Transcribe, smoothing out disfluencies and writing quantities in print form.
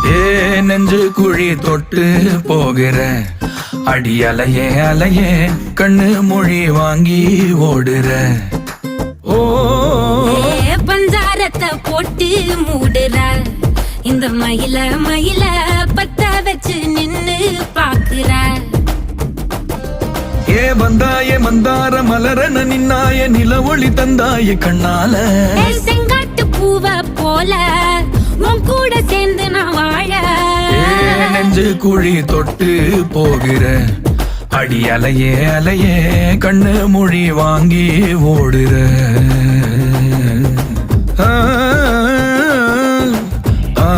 ஏ நெஞ்சு குழி தொட்டு போகிற அடி அலையே அலையே கண்ணு மொழி வாங்கி ஓடுற. ஓ பஞ்சாரத்தை போட்டு மூடுற இந்த மயில மயில பத்த வச்சு நின்னு பாக்குற. ஏ வந்தாய மந்தார மலரன நின்னாய நில ஒளி தந்தாய கண்ணால. செங்காட்டு பூவ போல உன் கூட சேர்ந்து நான் வாழ. நெஞ்சு குழி தொட்டு போகிற அடி அலையே அலையே கண்ணு மொழி வாங்கி ஓடுற. ஆ ஆ